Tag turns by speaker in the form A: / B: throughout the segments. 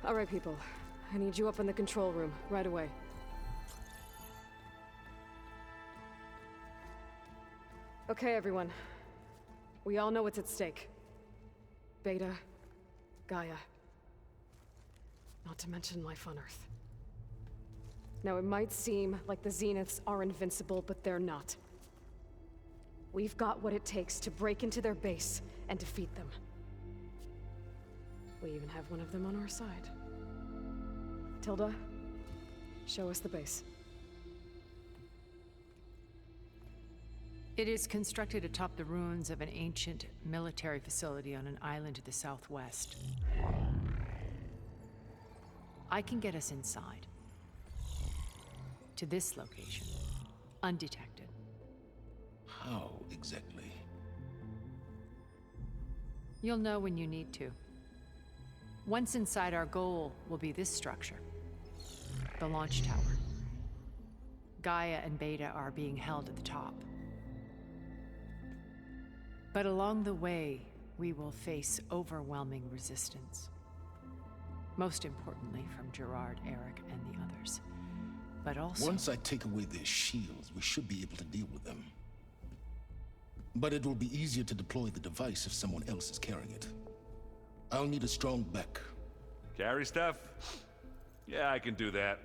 A: All right, people. I need you up in the control room, right away. Okay, everyone. We all know what's at stake. Beta, Gaia. Not to mention life on Earth. Now, it might seem like the Zeniths are invincible, but they're not. We've got what it takes to break into their base and defeat them. We even have one of them on our side. Tilda, show us the base.
B: It is constructed atop the ruins of an ancient military facility on an island to the southwest. I can get us inside. To this location, undetected.
C: How exactly?
B: You'll know when you need to. Once inside, our goal will be this structure. The launch tower. Gaia and Beta are being held at the top. But along the way, we will face overwhelming resistance. Most importantly, from Gerard, Eric, and the others. But also...
C: Once I take away their shields, we should be able to deal with them. But it will be easier to deploy the device if someone else is carrying it. I'll need a strong back.
D: Carry stuff? Yeah, I can do that.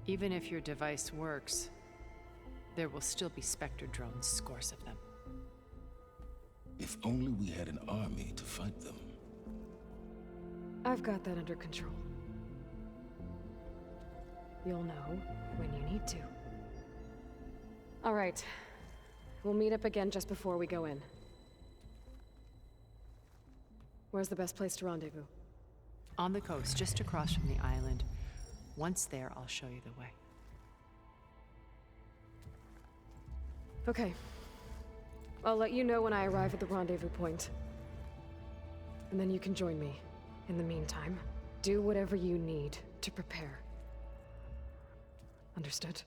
B: Even if your device works, there will still be Spectre drones, scores of them.
C: If only we had an army to fight them.
A: I've got that under control. You'll know when you need to. All right. We'll meet up again just before we go in. Where's the best place to rendezvous?
B: On the coast, just across from the island. Once there, I'll show you the way.
A: Okay. I'll let you know when I arrive at the rendezvous point. And then you can join me. In the meantime, do whatever you need to prepare. Understood?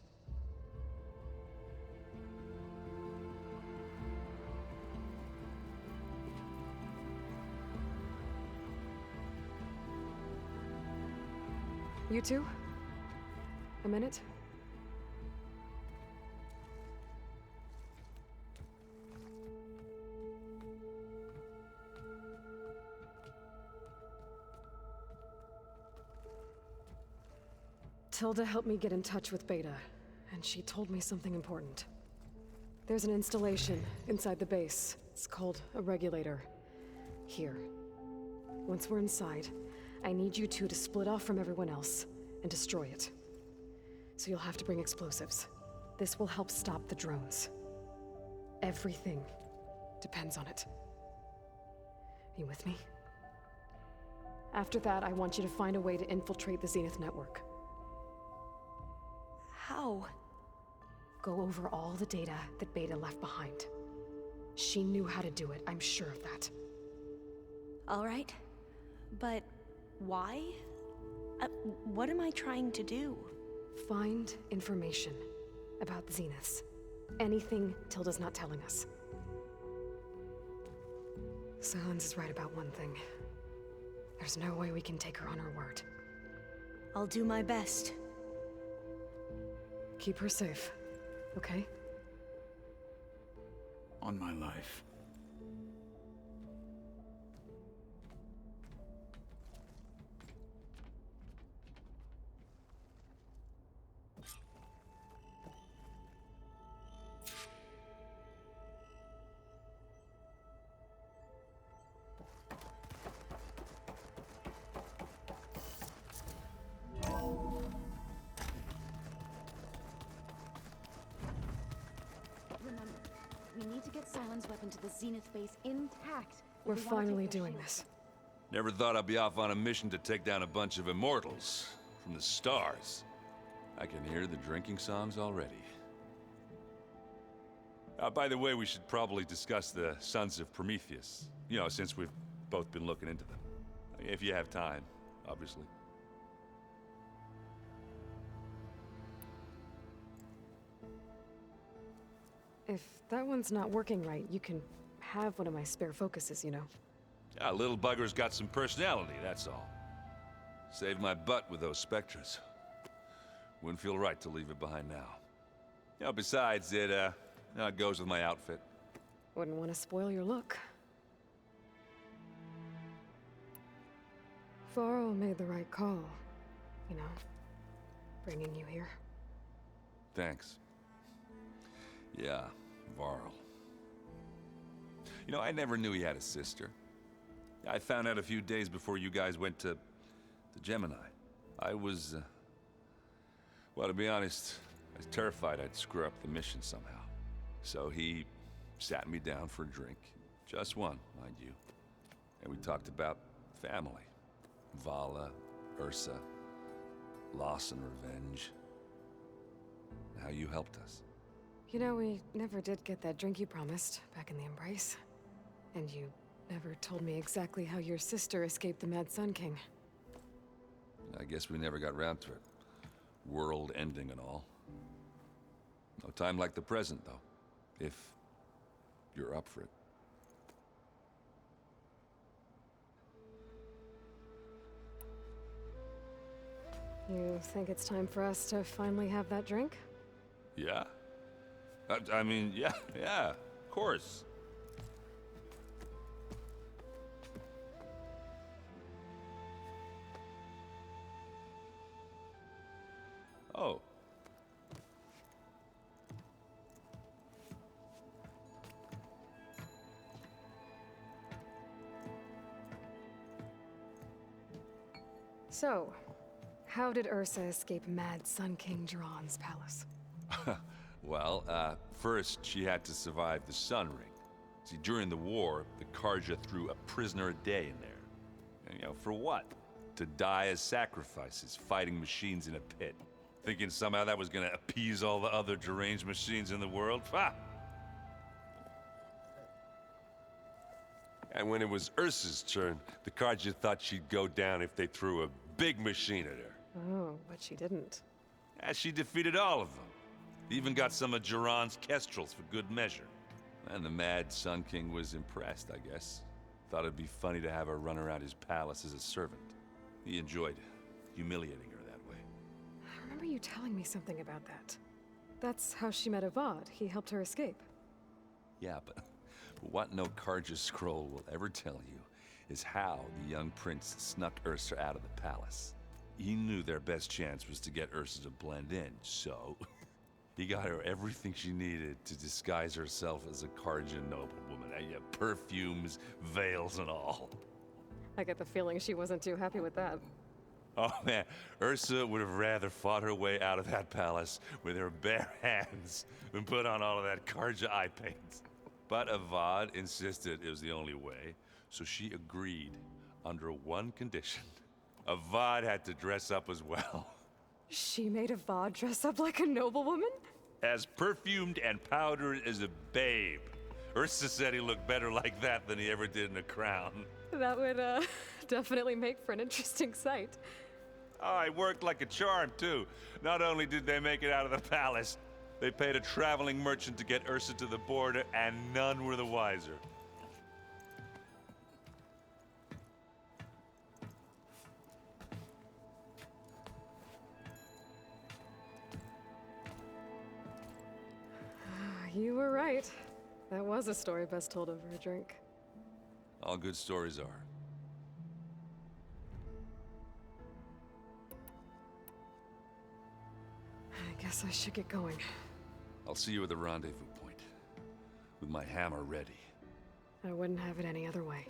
A: You two? A minute? Tilda helped me get in touch with Beta, and she told me something important. There's an installation inside the base. It's called a regulator. Here. Once we're inside, I need you two to split off from everyone else and destroy it. So you'll have to bring explosives. This will help stop the drones. Everything depends on it. Are you with me? After that, I want you to find a way to infiltrate the Zenith network.
E: How?
A: Go over all the data that Beta left behind. She knew how to do it, I'm sure of that.
E: All right. But why? What am I trying to do?
A: Find information about the Zeniths. Anything Tilda's not telling us. Silence is right about one thing. There's no way we can take her on her word.
E: I'll do my best.
A: Keep her safe, okay?
F: On my life.
G: Remember, we need to get Sylens' weapon to the Zenith base intact.
A: We're finally doing this.
D: Never thought I'd be off on a mission to take down a bunch of immortals from the stars. I can hear the drinking songs already. By the way, we should probably discuss the Sons of Prometheus. You know, since we've both been looking into them. If you have time, obviously.
A: If that one's not working right, you can have one of my spare focuses, you know.
D: Little bugger's got some personality, that's all. Saved my butt with those Spectres. Wouldn't feel right to leave it behind now. You know, besides, it goes with my outfit.
A: Wouldn't want to spoil your look. Varl made the right call. You know, bringing you here.
D: Thanks. Yeah, Varl. You know, I never knew he had a sister. I found out a few days before you guys went to Gemini. I was, well, to be honest, I was terrified I'd screw up the mission somehow. So he sat me down for a drink. Just one, mind you. And we talked about family. Vala, Ursa, loss and revenge. How you helped us.
A: You know, we never did get that drink you promised back in the Embrace. And you never told me exactly how your sister escaped the Mad Sun King.
D: I guess we never got round to it. World ending and all. No time like the present, though. If you're up for it.
A: You think it's time for us to finally have that drink?
D: Yeah? I mean, yeah, of course. Oh.
A: So, how did Ursa escape Mad Sun King Jiran's palace?
D: Well, first she had to survive the Sun Ring. See, during the war, the Carja threw a prisoner a day in there. And, you know, for what? To die as sacrifices, fighting machines in a pit. Thinking somehow that was gonna appease all the other deranged machines in the world? Ha! And when it was Ursa's turn, the Carja thought she'd go down if they threw a big machine at her.
A: Oh, but she didn't.
D: And she defeated all of them. Even got some of Jiran's Kestrels for good measure. And the Mad Sun King was impressed, I guess. Thought it'd be funny to have her run around his palace as a servant. He enjoyed humiliating her that way.
A: I remember you telling me something about that. That's how she met Avad. He helped her escape.
D: Yeah, but what no Carja scroll will ever tell you is how the young prince snuck Ursa out of the palace. He knew their best chance was to get Ursa to blend in, so he got her everything she needed to disguise herself as a Carja noblewoman. Yeah, perfumes, veils, and all.
A: I get the feeling she wasn't too happy with that.
D: Oh man, Ursa would have rather fought her way out of that palace with her bare hands than put on all of that Carja eye paint. But Avad insisted it was the only way, so she agreed under one condition. Avad had to dress up as well.
A: She made Avad dress up like a noblewoman?
D: As perfumed and powdered as a babe. Ursa said he looked better like that than he ever did in a crown.
A: That would, definitely make for an interesting sight.
D: Oh, it worked like a charm, too. Not only did they make it out of the palace, they paid a traveling merchant to get Ursa to the border, and none were the wiser.
A: You were right. That was a story best told over a drink.
D: All good stories are.
A: I guess I should get going.
D: I'll see you at the rendezvous point, with my hammer ready.
A: I wouldn't have it any other way.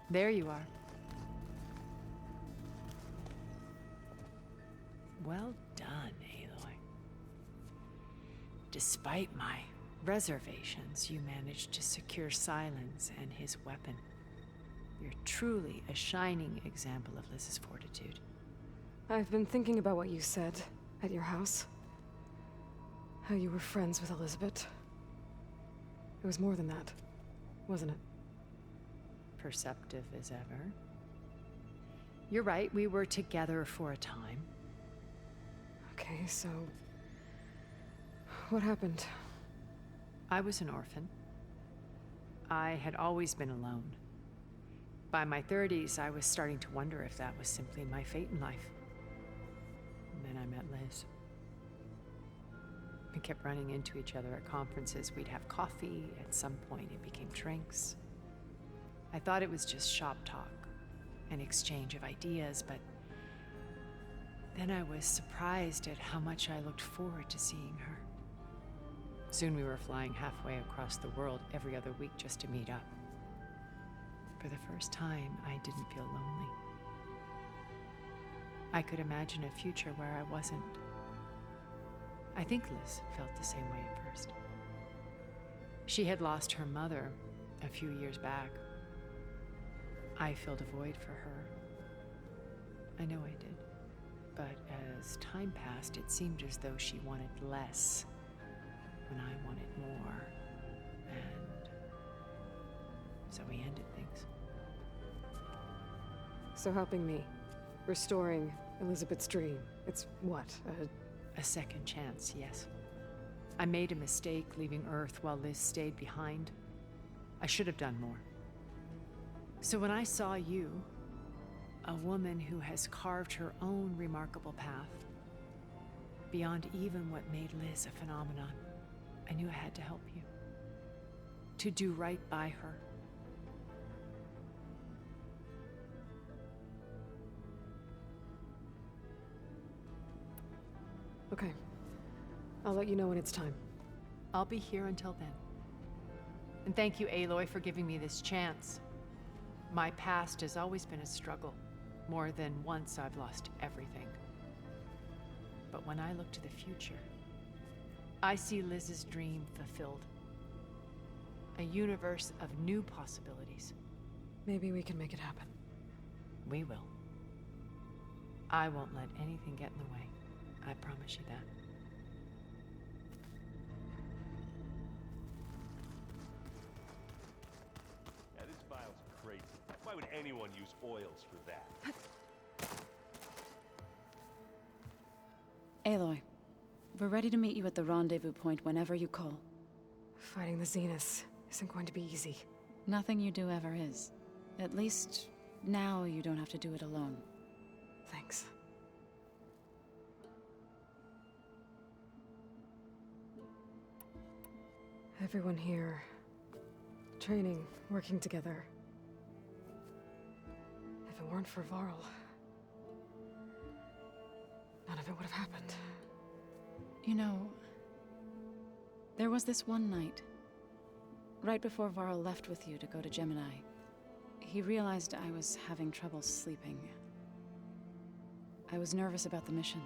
B: There you are. Well done, Aloy. Despite my reservations, you managed to secure Silence and his weapon. You're truly a shining example of Liz's fortitude.
A: I've been thinking about what you said at your house. How you were friends with Elizabeth. It was more than that, wasn't it?
B: Perceptive as ever. You're right, we were together for a time.
A: Okay, so... what happened?
B: I was an orphan. I had always been alone. By my 30s, I was starting to wonder if that was simply my fate in life. And then I met Liz. We kept running into each other at conferences. We'd have coffee. At some point, it became drinks. I thought it was just shop talk, an exchange of ideas, but then I was surprised at how much I looked forward to seeing her. Soon we were flying halfway across the world every other week just to meet up. For the first time, I didn't feel lonely. I could imagine a future where I wasn't. I think Liz felt the same way at first. She had lost her mother a few years back. I filled a void for her. I know I did. But as time passed, it seemed as though she wanted less when I wanted more. And so we ended things.
A: So helping me. Restoring Elizabeth's dream. It's what?
B: A second chance, yes. I made a mistake leaving Earth while Liz stayed behind. I should have done more. So when I saw you, a woman who has carved her own remarkable path, beyond even what made Liz a phenomenon, I knew I had to help you. To do right by her.
A: Okay. I'll let you know when it's time.
B: I'll be here until then. And thank you, Aloy, for giving me this chance. My past has always been a struggle. More than once I've lost everything. But when I look to the future, I see Liz's dream fulfilled. A universe of new possibilities.
A: Maybe we can make it happen.
B: We will. I won't let anything get in the way. I promise you that.
F: Yeah, this vial's crazy. Why would anyone use oils for that?
H: Aloy, we're ready to meet you at the rendezvous point whenever you call.
A: Fighting the Zeniths isn't going to be easy.
H: Nothing you do ever is. At least, now you don't have to do it alone.
A: Thanks. Everyone here. Training, working together. If it weren't for Varl, none of it would have happened.
H: You know, there was this one night, right before Varl left with you to go to Gemini. He realized I was having trouble sleeping. I was nervous about the mission.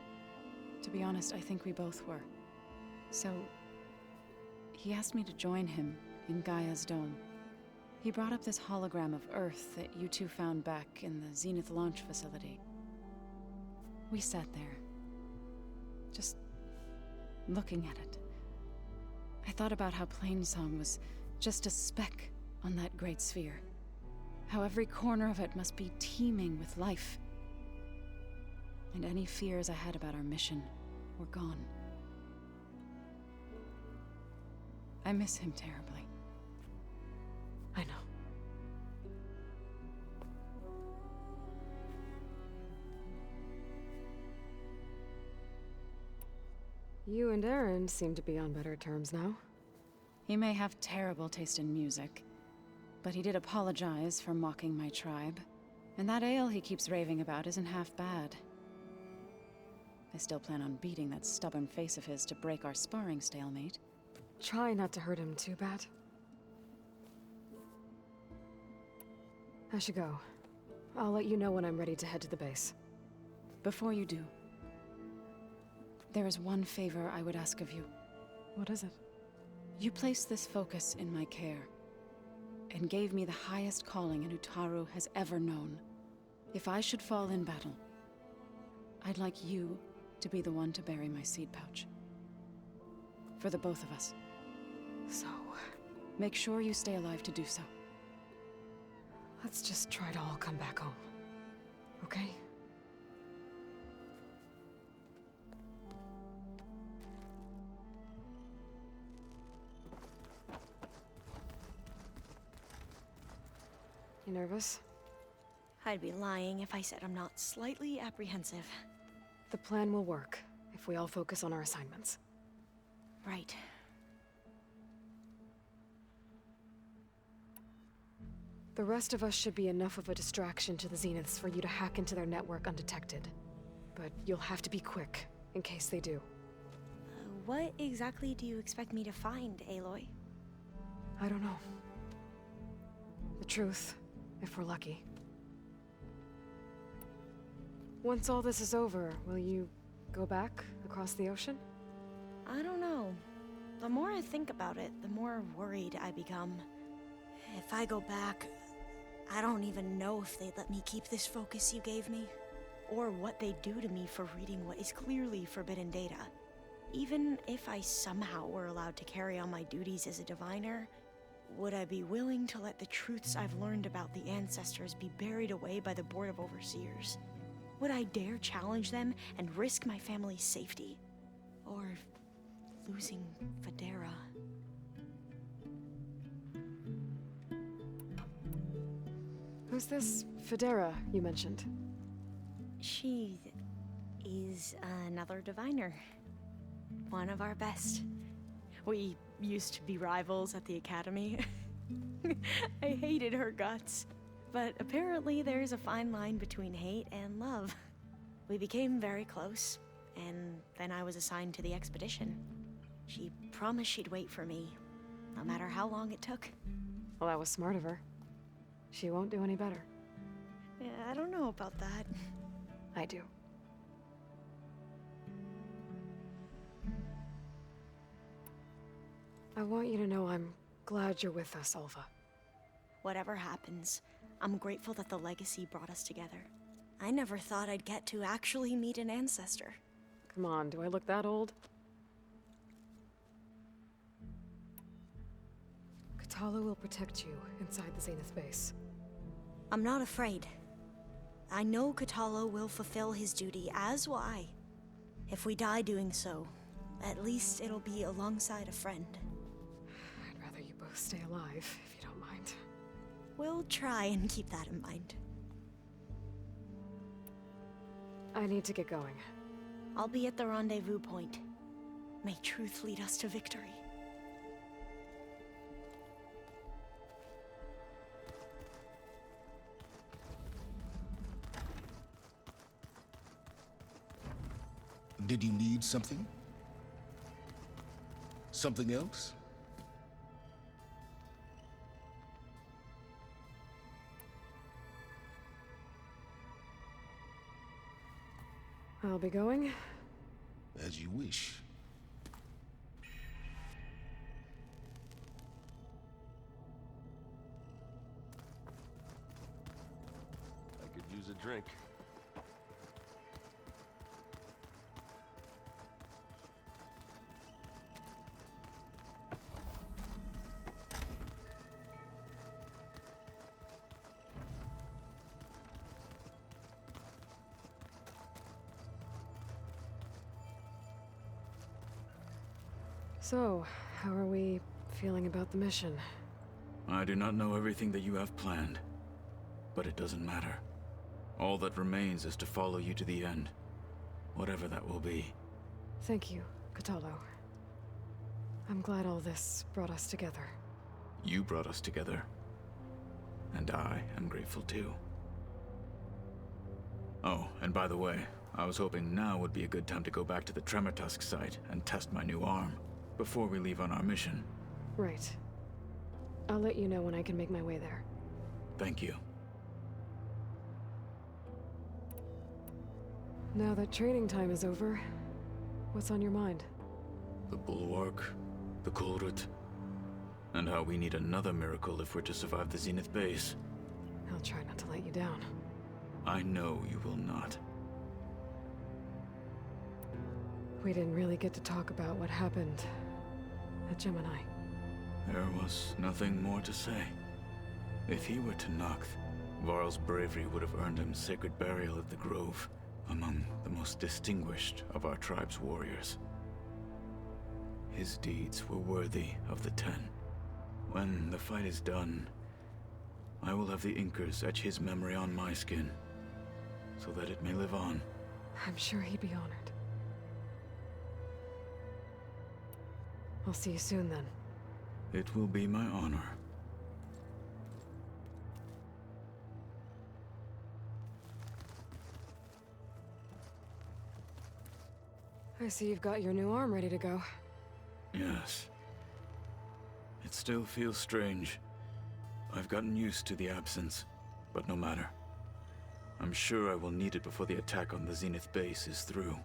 H: To be honest, I think we both were. So, he asked me to join him in Gaia's dome. He brought up this hologram of Earth that you two found back in the Zenith launch facility. We sat there, just looking at it. I thought about how Plainsong was just a speck on that great sphere. How every corner of it must be teeming with life. And any fears I had about our mission were gone. I miss him terribly.
A: I know. You and Aaron seem to be on better terms now.
H: He may have terrible taste in music, but he did apologize for mocking my tribe. And that ale he keeps raving about isn't half bad. I still plan on beating that stubborn face of his to break our sparring stalemate.
A: Try not to hurt him too bad. I should go. I'll let you know when I'm ready to head to the base.
H: Before you do, there is one favor I would ask of you.
A: What is it?
H: You placed this focus in my care, and gave me the highest calling an Utaru has ever known. If I should fall in battle, I'd like you to be the one to bury my seed pouch. For the both of us.
A: So,
H: make sure you stay alive to do so.
A: let's just try to all come back home. okay? You nervous?
E: I'd be lying if I said I'm not slightly apprehensive.
A: The plan will work if we all focus on our assignments.
E: Right.
A: The rest of us should be enough of a distraction to the Zeniths for you to hack into their network undetected. But you'll have to be quick, in case they do.
E: What exactly do you expect me to find, Aloy?
A: I don't know. The truth, if we're lucky. Once all this is over, will you go back across the ocean?
E: I don't know. The more I think about it, the more worried I become. If I go back, I don't even know if they'd let me keep this focus you gave me, or what they'd do to me for reading what is clearly forbidden data. Even if I somehow were allowed to carry on my duties as a diviner, would I be willing to let the truths I've learned about the ancestors be buried away by the Board of Overseers? Would I dare challenge them and risk my family's safety? Or losing Federa?
A: Who's this Federa you mentioned?
E: She is another diviner. One of our best. We used to be rivals at the academy. I hated her guts. But apparently there's a fine line between hate and love. We became very close, and then I was assigned to the expedition. She promised she'd wait for me, no matter how long it took.
A: Well, that was smart of her. She won't do any better.
E: Yeah, I don't know about that.
A: I do. I want you to know I'm glad you're with us, Alva.
E: Whatever happens, I'm grateful that the legacy brought us together. I never thought I'd get to actually meet an ancestor.
A: Come on, do I look that old? Kotallo will protect you inside the Zenith base.
E: I'm not afraid. I know Kotallo will fulfill his duty, as will I. If we die doing so, at least it'll be alongside a friend.
A: I'd rather you both stay alive, if you don't mind.
E: We'll try and keep that in mind.
A: I need to get going.
E: I'll be at the rendezvous point. May truth lead us to victory.
C: Did you need something? Something else?
A: I'll be going.
C: As you wish.
F: I could use a drink.
A: So, how are we feeling about the mission?
I: I do not know everything that you have planned, but it doesn't matter. All that remains is to follow you to the end, whatever that will be.
A: Thank you, Kotallo. I'm glad all this brought us together.
I: You brought us together, and I am grateful too. Oh, and by the way, I was hoping now would be a good time to go back to the Tremortusk site and test my new arm, before we leave on our mission.
A: Right. I'll let you know when I can make my way there.
I: Thank you.
A: Now that training time is over, what's on your mind?
I: The Bulwark, the Kulrut, and how we need another miracle if we're to survive the Zenith base.
A: I'll try not to let you down.
I: I know you will not.
A: We didn't really get to talk about what happened at Gemini.
I: There was nothing more to say. If he were to Noct, Varl's bravery would have earned him sacred burial at the Grove, among the most distinguished of our tribe's warriors. His deeds were worthy of the Ten. When the fight is done, I will have the Inkers etch his memory on my skin, so that it may live on.
A: I'm sure he'd be honored. I'll see you soon then.
I: It will be my honor.
A: I see you've got your new arm ready to go.
I: Yes. It still feels strange. I've gotten used to the absence, but no matter. I'm sure I will need it before the attack on the Zenith base is through.